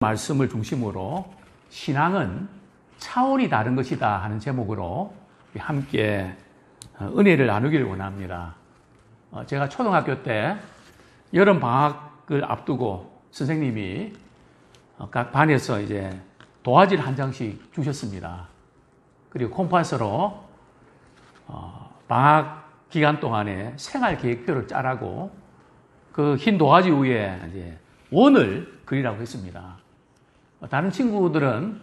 말씀을 중심으로 신앙은 차원이 다른 것이다 하는 제목으로 함께 은혜를 나누기를 원합니다. 제가 초등학교 때 여름 방학을 앞두고 선생님이 각 반에서 이제 도화지를 한 장씩 주셨습니다. 그리고 콤파스로 방학 기간 동안에 생활 계획표를 짜라고 그 흰 도화지 위에 이제 원을 그리라고 했습니다. 다른 친구들은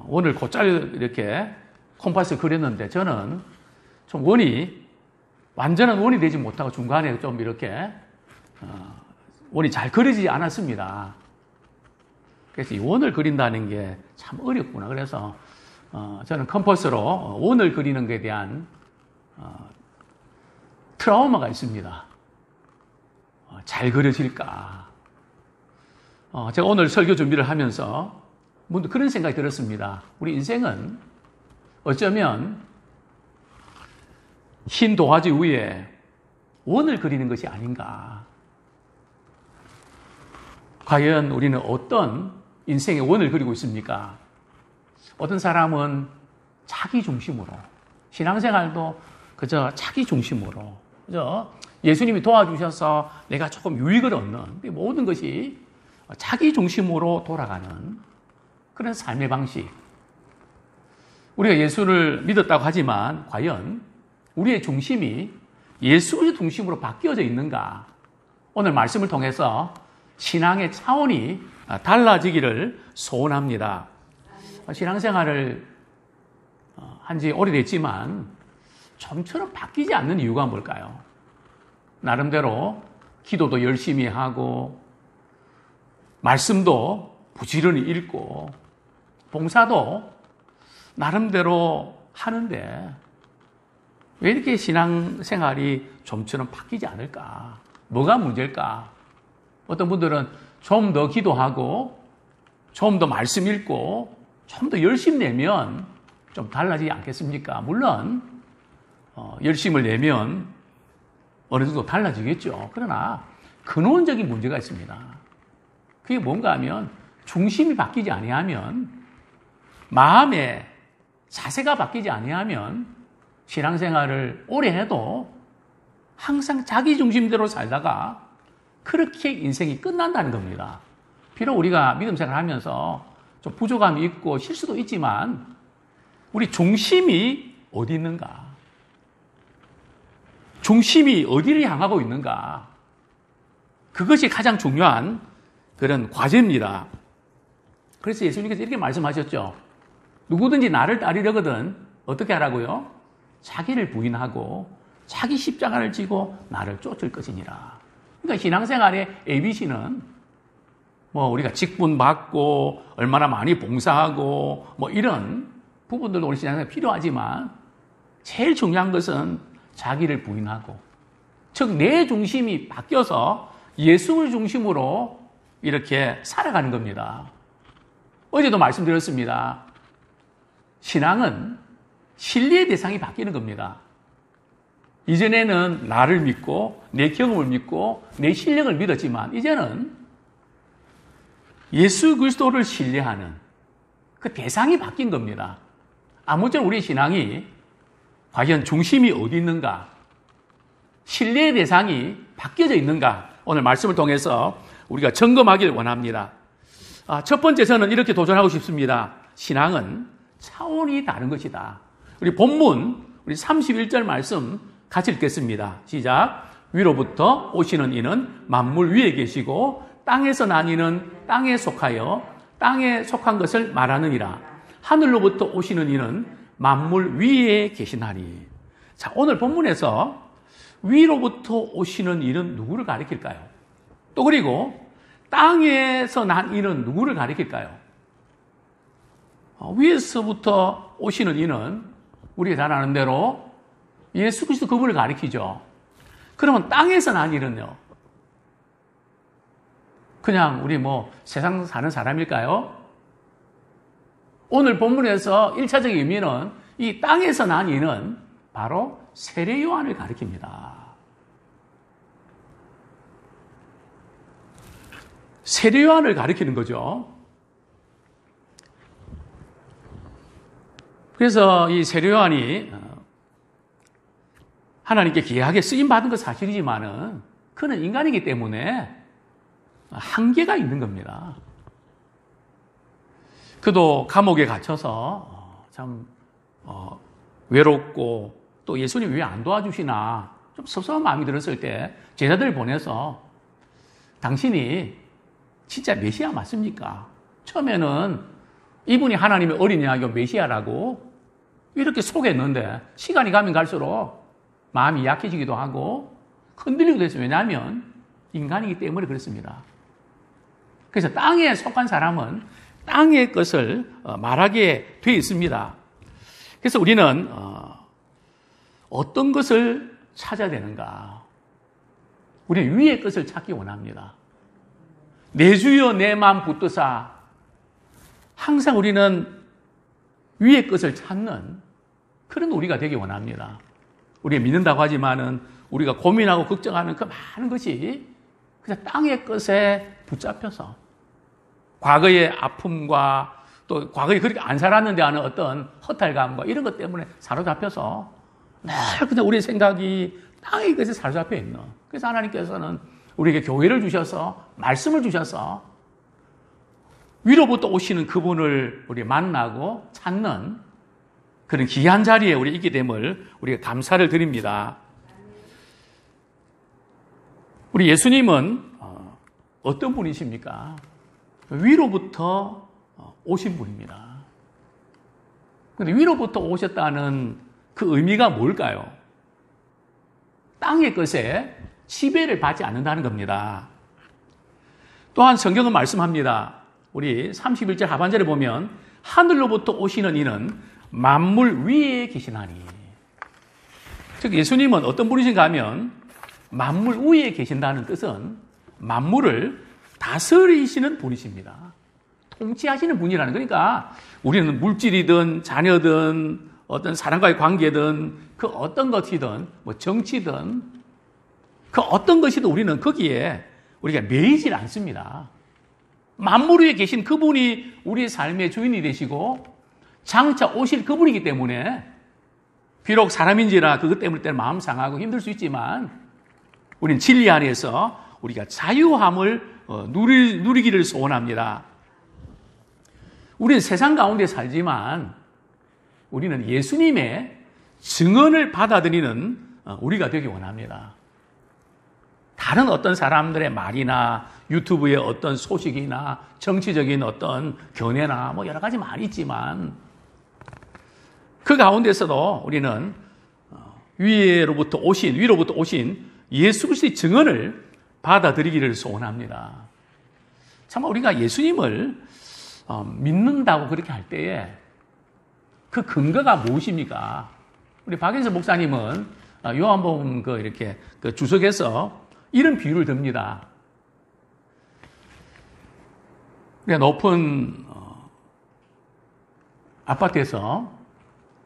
원을 곧잘 이렇게 콤파스에 그렸는데 저는 좀 원이 완전한 원이 되지 못하고 중간에 좀 이렇게 원이 잘 그려지지 않았습니다. 그래서 이 원을 그린다는 게 참 어렵구나. 그래서 저는 컴퍼스로 원을 그리는 것에 대한 트라우마가 있습니다. 잘 그려질까? 제가 오늘 설교 준비를 하면서 문득 그런 생각이 들었습니다. 우리 인생은 어쩌면 흰 도화지 위에 원을 그리는 것이 아닌가. 과연 우리는 어떤 인생의 원을 그리고 있습니까? 어떤 사람은 자기 중심으로, 신앙생활도 그저 자기 중심으로, 그저 예수님이 도와주셔서 내가 조금 유익을 얻는 모든 것이 자기 중심으로 돌아가는 그런 삶의 방식. 우리가 예수를 믿었다고 하지만 과연 우리의 중심이 예수의 중심으로 바뀌어져 있는가? 오늘 말씀을 통해서 신앙의 차원이 달라지기를 소원합니다. 신앙생활을 한 지 오래됐지만 좀처럼 바뀌지 않는 이유가 뭘까요? 나름대로 기도도 열심히 하고 말씀도 부지런히 읽고 봉사도 나름대로 하는데 왜 이렇게 신앙생활이 좀처럼 바뀌지 않을까? 뭐가 문제일까? 어떤 분들은 좀 더 기도하고 좀 더 말씀 읽고 좀 더 열심 내면 좀 달라지지 않겠습니까? 물론 열심을 내면 어느 정도 달라지겠죠. 그러나 근원적인 문제가 있습니다. 그게 뭔가 하면 중심이 바뀌지 아니하면, 마음의 자세가 바뀌지 아니하면 신앙생활을 오래 해도 항상 자기 중심대로 살다가 그렇게 인생이 끝난다는 겁니다. 비록 우리가 믿음 생활하면서 좀 부족함이 있고 실수도 있지만 우리 중심이 어디 있는가? 중심이 어디를 향하고 있는가? 그것이 가장 중요한 그런 과제입니다. 그래서 예수님께서 이렇게 말씀하셨죠. 누구든지 나를 따르려거든 어떻게 하라고요? 자기를 부인하고 자기 십자가를 지고 나를 쫓을 것이니라. 그러니까 신앙생활의 ABC는 뭐 우리가 직분 받고 얼마나 많이 봉사하고 뭐 이런 부분들도 우리 신앙생활에 필요하지만 제일 중요한 것은 자기를 부인하고, 즉 내 중심이 바뀌어서 예수를 중심으로 이렇게 살아가는 겁니다. 어제도 말씀드렸습니다. 신앙은 신뢰의 대상이 바뀌는 겁니다. 이전에는 나를 믿고 내 경험을 믿고 내 실력을 믿었지만 이제는 예수 그리스도를 신뢰하는 그 대상이 바뀐 겁니다. 아무쪼록 우리 신앙이 과연 중심이 어디 있는가? 신뢰의 대상이 바뀌어져 있는가? 오늘 말씀을 통해서 우리가 점검하길 원합니다. 첫 번째 저는 이렇게 도전하고 싶습니다. 신앙은 차원이 다른 것이다. 우리 본문 우리 31절 말씀 같이 읽겠습니다. 시작. 위로부터 오시는 이는 만물 위에 계시고 땅에서 난 이는 땅에 속하여 땅에 속한 것을 말하느니라. 하늘로부터 오시는 이는 만물 위에 계시나니. 자, 오늘 본문에서 위로부터 오시는 이는 누구를 가리킬까요? 또 그리고 땅에서 난 이는 누구를 가리킬까요? 위에서부터 오시는 이는 우리가 잘 아는 대로 예수 그리스도 그분을 가리키죠. 그러면 땅에서 난 이는요? 그냥 우리 뭐 세상 사는 사람일까요? 오늘 본문에서 1차적인 의미는 이 땅에서 난 이는 바로 세례 요한을 가리킵니다. 세례 요한을 가리키는 거죠. 그래서 이 세례 요한이 하나님께 귀하게 쓰임받은 건 사실이지만은 그는 인간이기 때문에 한계가 있는 겁니다. 그도 감옥에 갇혀서 참 외롭고 또 예수님이 왜 안 도와주시나 좀 섭섭한 마음이 들었을 때 제자들을 보내서 당신이 진짜 메시아 맞습니까? 처음에는 이분이 하나님의 어린 양이고 메시아라고 이렇게 속였는데 시간이 가면 갈수록 마음이 약해지기도 하고 흔들리기도 했어요. 왜냐하면 인간이기 때문에 그렇습니다. 그래서 땅에 속한 사람은 땅의 것을 말하게 되어 있습니다. 그래서 우리는 어떤 것을 찾아야 되는가? 우리는 위의 것을 찾기 원합니다. 내 주여 내 마음 붙드사. 항상 우리는 위의 것을 찾는 그런 우리가 되기 원합니다. 우리가 믿는다고 하지만은 우리가 고민하고 걱정하는 그 많은 것이 그냥 땅의 것에 붙잡혀서 과거의 아픔과 또 과거에 그렇게 안 살았는데 하는 어떤 허탈감과 이런 것 때문에 사로잡혀서 늘 그냥 우리의 생각이 땅의 것에 사로잡혀 있는. 그래서 하나님께서는 우리에게 교회를 주셔서 말씀을 주셔서 위로부터 오시는 그분을 우리 만나고 찾는 그런 귀한 자리에 우리 있게 됨을 우리가 감사를 드립니다. 우리 예수님은 어떤 분이십니까? 위로부터 오신 분입니다. 그런데 위로부터 오셨다는 그 의미가 뭘까요? 땅의 것에 지배를 받지 않는다는 겁니다. 또한 성경은 말씀합니다. 우리 31절 하반절에 보면 하늘로부터 오시는 이는 만물 위에 계시나니. 즉 예수님은 어떤 분이신가 하면 만물 위에 계신다는 뜻은 만물을 다스리시는 분이십니다. 통치하시는 분이라는. 그러니까 우리는 물질이든 자녀든 어떤 사람과의 관계든 그 어떤 것이든 뭐 정치든 그 어떤 것이든 우리는 거기에 우리가 매이질 않습니다. 만물 위에 계신 그분이 우리의 삶의 주인이 되시고 장차 오실 그분이기 때문에 비록 사람인지라 그것 때문에 때는 마음 상하고 힘들 수 있지만 우리는 진리 안에서 우리가 자유함을 누리기를 소원합니다. 우리는 세상 가운데 살지만 우리는 예수님의 증언을 받아들이는 우리가 되기 원합니다. 다른 어떤 사람들의 말이나 유튜브의 어떤 소식이나 정치적인 어떤 견해나 뭐 여러 가지 말이 있지만 그 가운데서도 우리는 위로부터 오신 예수 그리스도의 증언을 받아들이기를 소원합니다. 참 우리가 예수님을 믿는다고 그렇게 할 때에 그 근거가 무엇입니까? 우리 박인서 목사님은 요한복음 이렇게 주석에서 이런 비유를 듭니다. 우리가 높은 아파트에서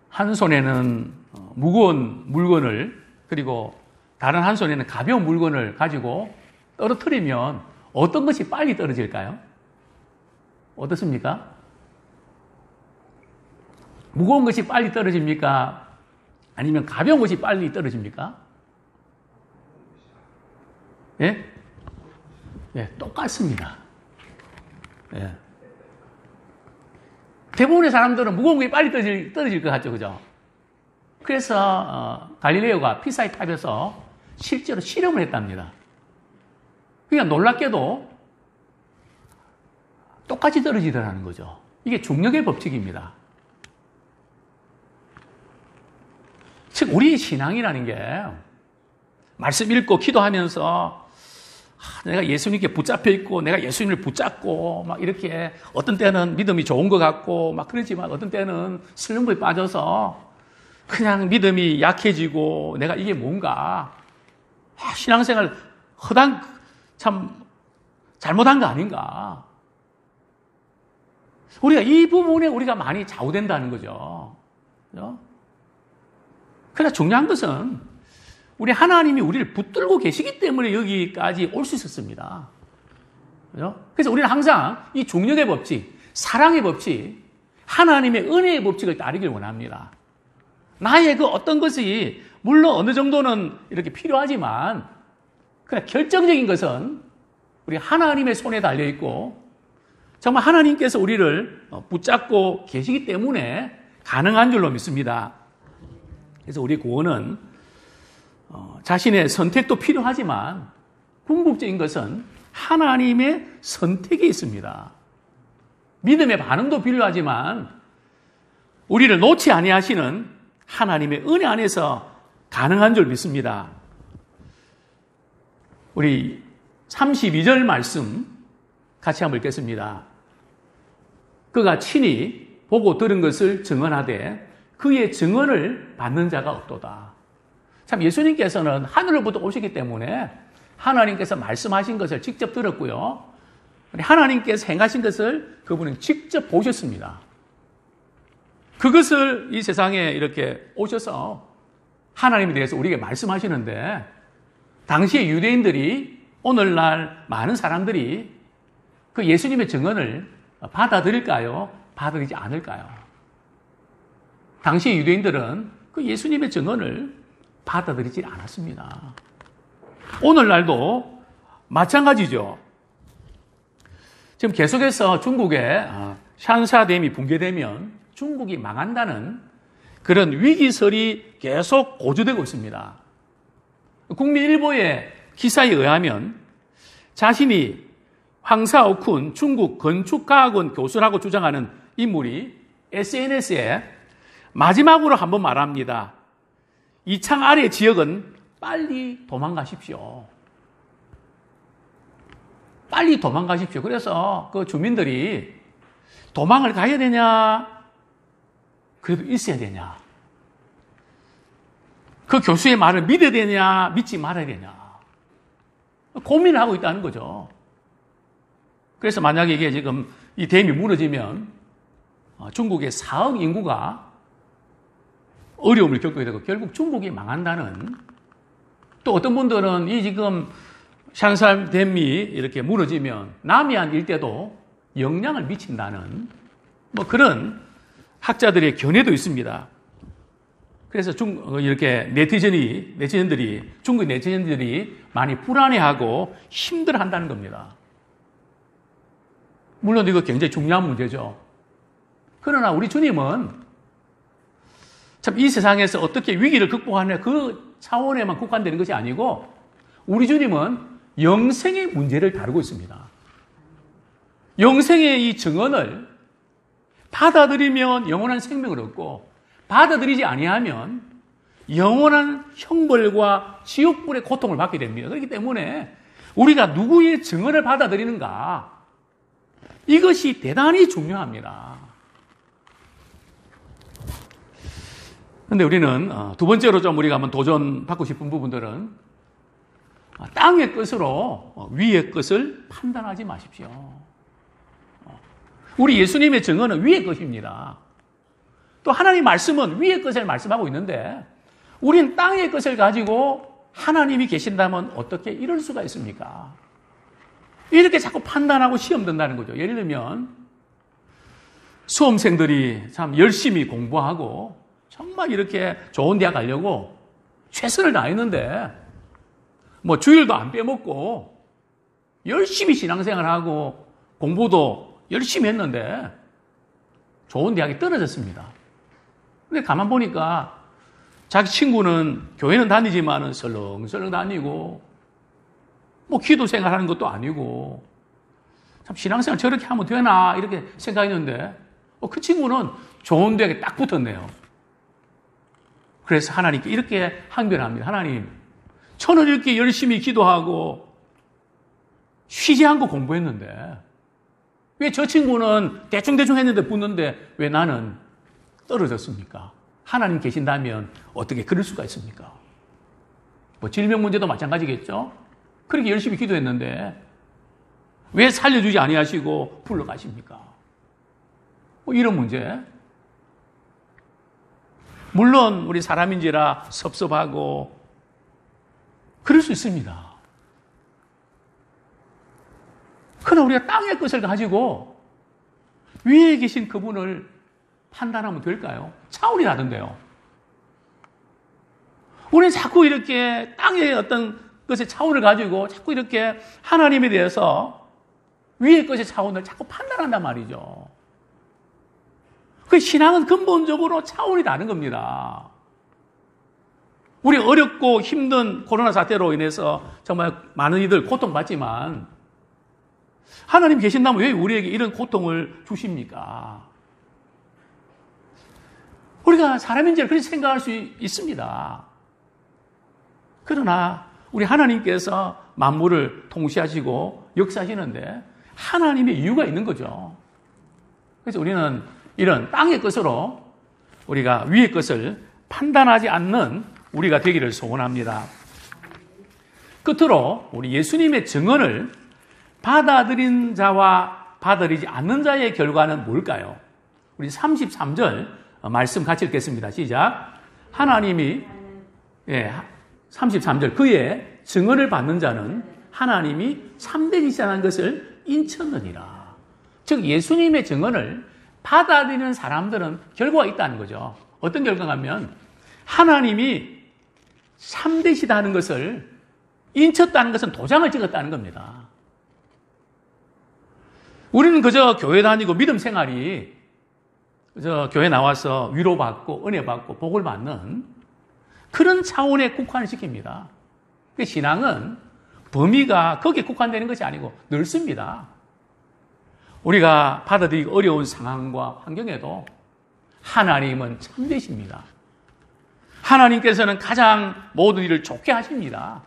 한 손에는 무거운 물건을 그리고 다른 한 손에는 가벼운 물건을 가지고 떨어뜨리면 어떤 것이 빨리 떨어질까요? 어떻습니까? 무거운 것이 빨리 떨어집니까? 아니면 가벼운 것이 빨리 떨어집니까? 예? 예, 똑같습니다. 예. 대부분의 사람들은 무거운 것이 빨리 떨어질 것 같죠, 그죠? 그래서 갈릴레오가 피사의 탑에서 실제로 실험을 했답니다. 그러니까 놀랍게도 똑같이 떨어지더라는 거죠. 이게 중력의 법칙입니다. 즉 우리 신앙이라는 게 말씀 읽고 기도하면서 내가 예수님께 붙잡혀 있고 내가 예수님을 붙잡고 막 이렇게 어떤 때는 믿음이 좋은 것 같고 막 그러지만 어떤 때는 슬럼프에 빠져서 그냥 믿음이 약해지고 내가 이게 뭔가 신앙생활 참 잘못한 거 아닌가. 우리가 이 부분에 우리가 많이 좌우된다는 거죠. 그렇죠? 그러나 중요한 것은 우리 하나님이 우리를 붙들고 계시기 때문에 여기까지 올 수 있었습니다. 그렇죠? 그래서 우리는 항상 이 중력의 법칙, 사랑의 법칙, 하나님의 은혜의 법칙을 따르길 원합니다. 나의 그 어떤 것이 물론 어느 정도는 이렇게 필요하지만 그러나 결정적인 것은 우리 하나님의 손에 달려 있고 정말 하나님께서 우리를 붙잡고 계시기 때문에 가능한 줄로 믿습니다. 그래서 우리 구원은 자신의 선택도 필요하지만 궁극적인 것은 하나님의 선택이 있습니다. 믿음의 반응도 필요하지만 우리를 놓지 아니하시는 하나님의 은혜 안에서 가능한 줄 믿습니다. 우리 32절 말씀 같이 한번 읽겠습니다. 그가 친히 보고 들은 것을 증언하되 그의 증언을 받는 자가 없도다. 참 예수님께서는 하늘로부터 오셨기 때문에 하나님께서 말씀하신 것을 직접 들었고요. 하나님께서 행하신 것을 그분은 직접 보셨습니다. 그것을 이 세상에 이렇게 오셔서 하나님에 대해서 우리에게 말씀하시는데 당시의 유대인들이 오늘날 많은 사람들이 그 예수님의 증언을 받아들일까요? 받아들이지 않을까요? 당시의 유대인들은 그 예수님의 증언을 받아들이지 않았습니다. 오늘날도 마찬가지죠. 지금 계속해서 중국의 샨샤댐이 붕괴되면 중국이 망한다는 그런 위기설이 계속 고조되고 있습니다. 국민일보의 기사에 의하면 자신이 황사오쿤 중국 건축과학원 교수라고 주장하는 인물이 SNS에 마지막으로 한번 말합니다. 이 창 아래 지역은 빨리 도망가십시오. 빨리 도망가십시오. 그래서 그 주민들이 도망을 가야 되냐? 그래도 있어야 되냐? 그 교수의 말을 믿어야 되냐? 믿지 말아야 되냐? 고민을 하고 있다는 거죠. 그래서 만약에 이게 지금 이 댐이 무너지면 중국의 4억 인구가 어려움을 겪게 되고 결국 중국이 망한다는, 또 어떤 분들은 이 지금 샨샤댐이 이렇게 무너지면 남해안 일대도 영향을 미친다는 뭐 그런 학자들의 견해도 있습니다. 그래서 이렇게 중국 네티즌들이 많이 불안해하고 힘들어한다는 겁니다. 물론 이거 굉장히 중요한 문제죠. 그러나 우리 주님은 참 이 세상에서 어떻게 위기를 극복하느냐 그 차원에만 국한되는 것이 아니고 우리 주님은 영생의 문제를 다루고 있습니다. 영생의 이 증언을 받아들이면 영원한 생명을 얻고 받아들이지 아니하면 영원한 형벌과 지옥불의 고통을 받게 됩니다. 그렇기 때문에 우리가 누구의 증언을 받아들이는가, 이것이 대단히 중요합니다. 그런데 우리는 두 번째로 좀 우리가 한번 도전받고 싶은 부분들은 땅의 것으로 위의 것을 판단하지 마십시오. 우리 예수님의 증언은 위의 것입니다. 또 하나님 말씀은 위의 것을 말씀하고 있는데 우리는 땅의 것을 가지고 하나님이 계신다면 어떻게 이럴 수가 있습니까? 이렇게 자꾸 판단하고 시험 든다는 거죠. 예를 들면 수험생들이 참 열심히 공부하고 정말 이렇게 좋은 대학 가려고 최선을 다했는데 뭐 주일도 안 빼먹고 열심히 신앙생활하고 공부도 열심히 했는데 좋은 대학에 떨어졌습니다. 근데 가만 보니까 자기 친구는 교회는 다니지만은 설렁설렁 다니고 뭐 기도 생활하는 것도 아니고 참 신앙생활 저렇게 하면 되나 이렇게 생각했는데 그 친구는 좋은 대학에 딱 붙었네요. 그래서 하나님께 이렇게 항변합니다. 하나님, 저는 이렇게 열심히 기도하고 쉬지 않고 공부했는데 왜 저 친구는 대충대충 했는데 붙는데 왜 나는 떨어졌습니까? 하나님 계신다면 어떻게 그럴 수가 있습니까? 뭐 질병 문제도 마찬가지겠죠? 그렇게 열심히 기도했는데 왜 살려주지 아니하시고 불러가십니까? 뭐 이런 문제. 물론 우리 사람인지라 섭섭하고 그럴 수 있습니다. 그러나 우리가 땅의 것을 가지고 위에 계신 그분을 판단하면 될까요? 차원이 다른데요. 우리는 자꾸 이렇게 땅의 어떤 것의 차원을 가지고 자꾸 이렇게 하나님에 대해서 위의 것의 차원을 자꾸 판단한단 말이죠. 그 신앙은 근본적으로 차원이 다른 겁니다. 우리 어렵고 힘든 코로나 사태로 인해서 정말 많은 이들 고통받지만 하나님 계신다면 왜 우리에게 이런 고통을 주십니까? 우리가 사람인지를 그렇게 생각할 수 있습니다. 그러나 우리 하나님께서 만물을 통치하시고 역사하시는데 하나님의 이유가 있는 거죠. 그래서 우리는 이런 땅의 것으로 우리가 위의 것을 판단하지 않는 우리가 되기를 소원합니다. 끝으로 우리 예수님의 증언을 받아들인 자와 받아들이지 않는 자의 결과는 뭘까요? 우리 33절 말씀 같이 읽겠습니다. 시작. 하나님이 33절 그의 증언을 받는 자는 하나님이 참되시다는 것을 인쳤느니라. 즉 예수님의 증언을 받아들이는 사람들은 결과가 있다는 거죠. 어떤 결과가 하면 하나님이 참되시다는 것을 인쳤다는 것은 도장을 찍었다는 겁니다. 우리는 그저 교회 다니고 믿음 생활이 그저 교회 나와서 위로받고 은혜받고 복을 받는 그런 차원에 국한을 시킵니다. 신앙은 범위가 거기에 국한되는 것이 아니고 넓습니다. 우리가 받아들이기 어려운 상황과 환경에도 하나님은 참되십니다. 하나님께서는 가장 모든 일을 좋게 하십니다.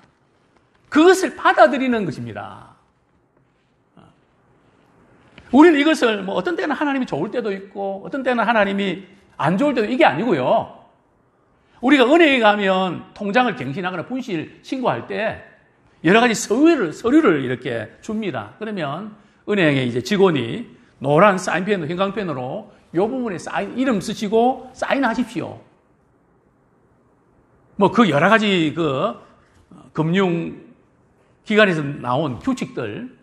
그것을 받아들이는 것입니다. 우리는 이것을 어떤 때는 하나님이 좋을 때도 있고 어떤 때는 하나님이 안 좋을 때도 이게 아니고요. 우리가 은행에 가면 통장을 갱신하거나 분실 신고할 때 여러 가지 서류를 이렇게 줍니다. 그러면 은행에 이제 직원이 노란 사인펜으로 형광펜으로 이 부분에 이름 쓰시고 사인하십시오. 그 여러 가지 금융 기관에서 나온 규칙들을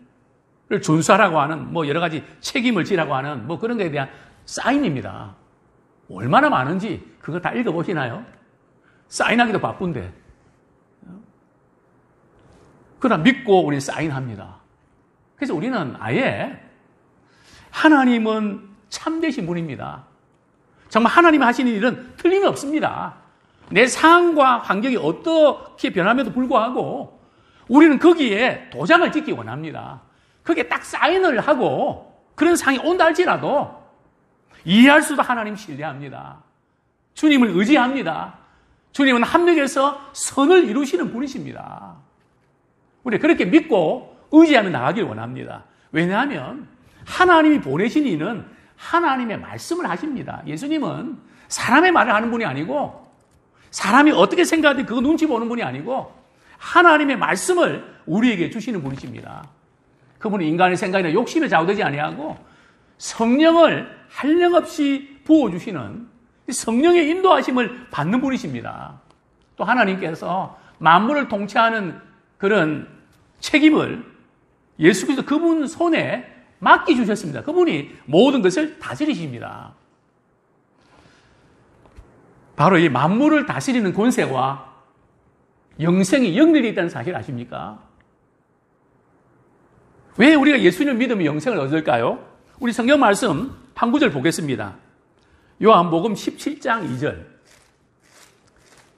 준수하라고 하는 여러 가지 책임을 지라고 하는 그런 것에 대한 사인입니다. 얼마나 많은지 그거 다 읽어보시나요? 사인하기도 바쁜데. 그러나 믿고 우리는 사인합니다. 그래서 우리는 아예 하나님은 참되신 분입니다. 정말 하나님이 하시는 일은 틀림이 없습니다. 내 상황과 환경이 어떻게 변함에도 불구하고 우리는 거기에 도장을 찍기 원합니다. 거기에 딱 사인을 하고 그런 상황이 온다 할지라도 이해할 수도 하나님 신뢰합니다. 주님을 의지합니다. 주님은 합력해서 선을 이루시는 분이십니다. 우리 그렇게 믿고 의지하며 나가길 원합니다. 왜냐하면 하나님이 보내신 이는 하나님의 말씀을 하십니다. 예수님은 사람의 말을 하는 분이 아니고 사람이 어떻게 생각하든지 그거 눈치 보는 분이 아니고 하나님의 말씀을 우리에게 주시는 분이십니다. 그분은 인간의 생각이나 욕심에 좌우되지 아니하고 성령을 한량없이 부어주시는 성령의 인도하심을 받는 분이십니다. 또 하나님께서 만물을 통치하는 그런 책임을 예수 그리스도 그분 손에 맡겨주셨습니다. 그분이 모든 것을 다스리십니다. 바로 이 만물을 다스리는 권세와 영생이 연결이 있다는 사실 아십니까? 왜 우리가 예수님을 믿으면 영생을 얻을까요? 우리 성경 말씀 한 구절 보겠습니다. 요한복음 17장 2절.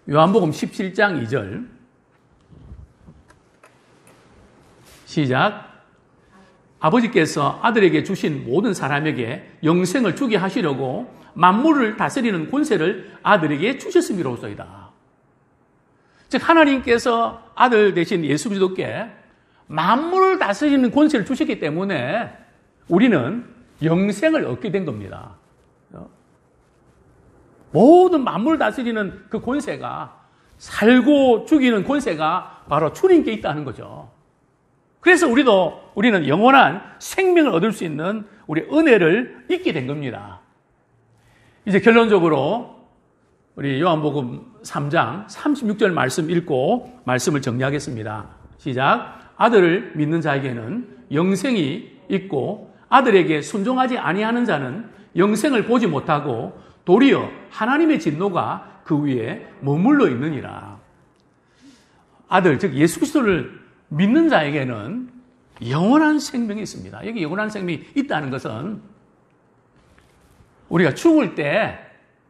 요한복음 17장 2절. 시작. 아버지께서 아들에게 주신 모든 사람에게 영생을 주게 하시려고 만물을 다스리는 권세를 아들에게 주셨음이로소이다. 즉 하나님께서 아들 되신 예수 그리스도께 만물을 다스리는 권세를 주셨기 때문에 우리는 영생을 얻게 된 겁니다. 모든 만물을 다스리는 그 권세가 살고 죽이는 권세가 바로 주님께 있다는 거죠. 그래서 우리는 영원한 생명을 얻을 수 있는 우리 은혜를 잊게 된 겁니다. 이제 결론적으로 우리 요한복음 3장 36절 말씀 읽고 말씀을 정리하겠습니다. 시작. 아들을 믿는 자에게는 영생이 있고 아들에게 순종하지 아니하는 자는 영생을 보지 못하고 도리어 하나님의 진노가 그 위에 머물러 있느니라. 아들, 즉 예수 그리스도를 믿는 자에게는 영원한 생명이 있습니다. 여기 영원한 생명이 있다는 것은 우리가 죽을 때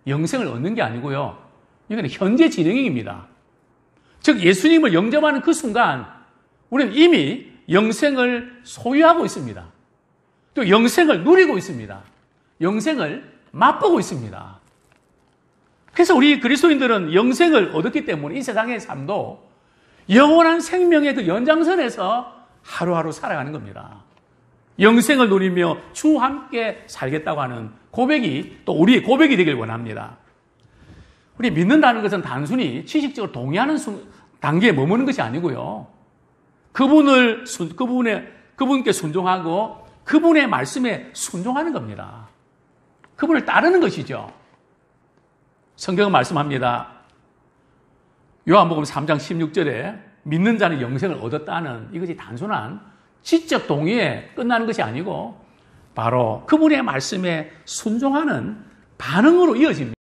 영생을 얻는 게 아니고요. 이거는 현재 진행형입니다. 즉 예수님을 영접하는 그 순간 우리는 이미 영생을 소유하고 있습니다. 또 영생을 누리고 있습니다. 영생을 맛보고 있습니다. 그래서 우리 그리스도인들은 영생을 얻었기 때문에 이 세상의 삶도 영원한 생명의 그 연장선에서 하루하루 살아가는 겁니다. 영생을 누리며 주와 함께 살겠다고 하는 고백이 또 우리의 고백이 되길 원합니다. 우리 믿는다는 것은 단순히 지식적으로 동의하는 단계에 머무는 것이 아니고요. 그분께 순종하고 그분의 말씀에 순종하는 겁니다. 그분을 따르는 것이죠. 성경은 말씀합니다. 요한복음 3장 16절에 믿는 자는 영생을 얻었다는 이것이 단순한 지적 동의에 끝나는 것이 아니고 바로 그분의 말씀에 순종하는 반응으로 이어집니다.